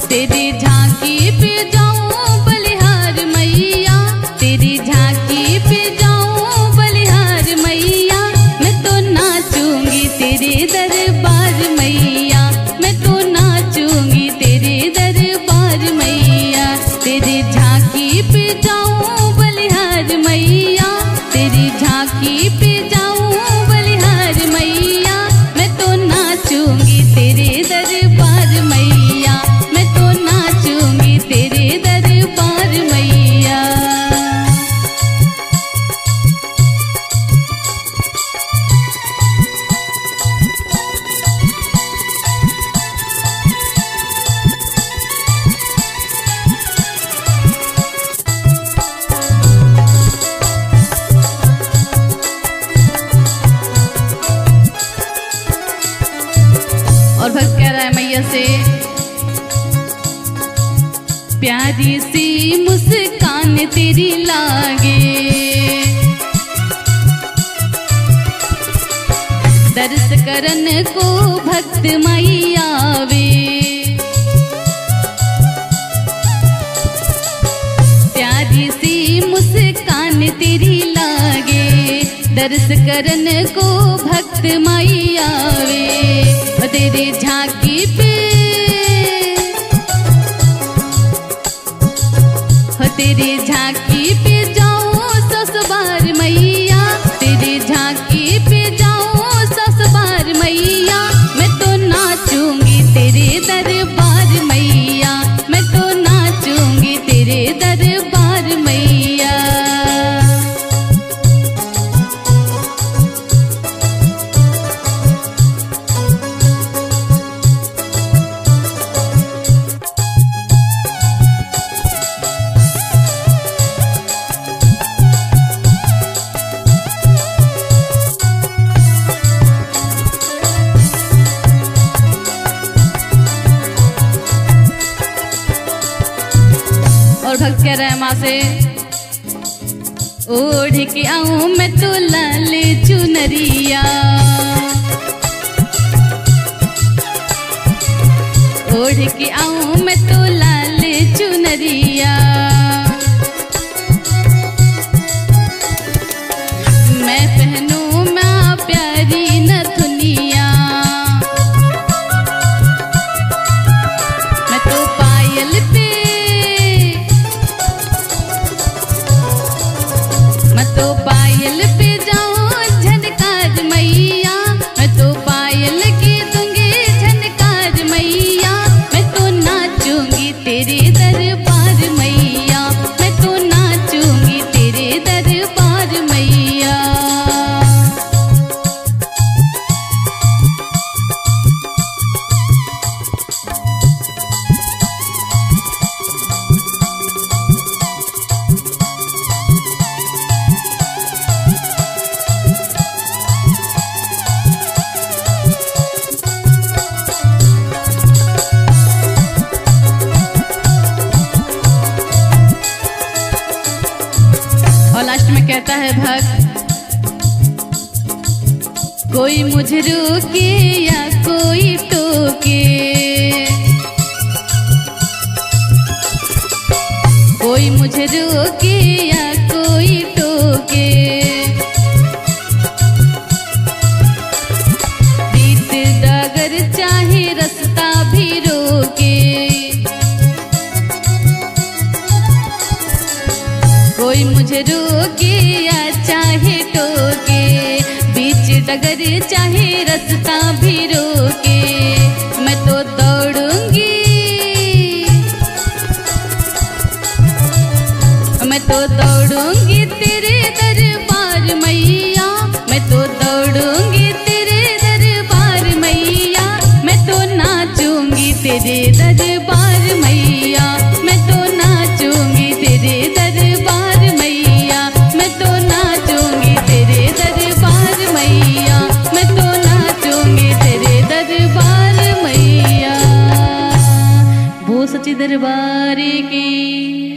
तेरी झांकी पे जाऊं बलिहार मैया, तेरी झांकी पे जाऊं बलिहार मैया, मैं तो नाचूंगी तेरे दरबार मैया, मैं तो नाचूंगी तेरे दरबार मैया। तेरी झांकी पे जाऊं बलिहार मैया, तेरी झांकी पे जाऊं बलिहार मैया, मैं तो नाचूंगी तेरे दरबार मैया, मैं तो नाचूंगी तेरे दरबार मैया। और भक्त कह रहा है मैया से, प्यारी सी मुस्कान तेरी लागे, दर्श करन को भक्त माई आवे। प्यारी सी मुस्कान तेरी लागे, दर्श करन को भक्त माई आवे। तेरी झांकी पे तेरी झांकी पे जाऊं ससुराल मैया, तेरी झांकी पे जाऊं ससुराल मैया, मैं तो नाचूंगी तेरे दरबार मैया, मैं तो नाचूंगी तेरे दरबार मैया। और भक्त कह रहा है माँ से, ओढ़ के आऊं मैं तो लाल चुनरिया, ओढ़ के आऊं मैं तो लाल चुनरिया, मैं पहनूं माँ प्यारी नथुनिया, मैं तो पायल पे तो पायल पे जाऊं झनकार मैया, मैं तो पायल की दूंगी झनकार मैया, मैं तो नाचूंगी तेरे दरबार मैया, मैं तो नाचूंगी तेरे दरबार मैया। और लास्ट में कहता है भक्त, कोई मुझे रोके या कोई टोके, कोई मुझे रोके या कोई टोके, बीत डगर चाहे रास्ता भी रोके, कोई मुझे रोके या चाहे टोके, बीच डगर चाहे रास्ता भी रोके, मैं तो दौड़ूंगी, मैं तो दौड़ूंगी तेरे दरबार मैया, मैं तो दौड़ूंगी तेरे दरबार मैया, मैं तो नाचूंगी तेरे दरबार मैया, मैं तो नाचूंगी तेरे दरबार मैया, मैं तो मैया, मैं तो नाचूंगी तेरे दरबार मैया। वो सच्ची दरबार की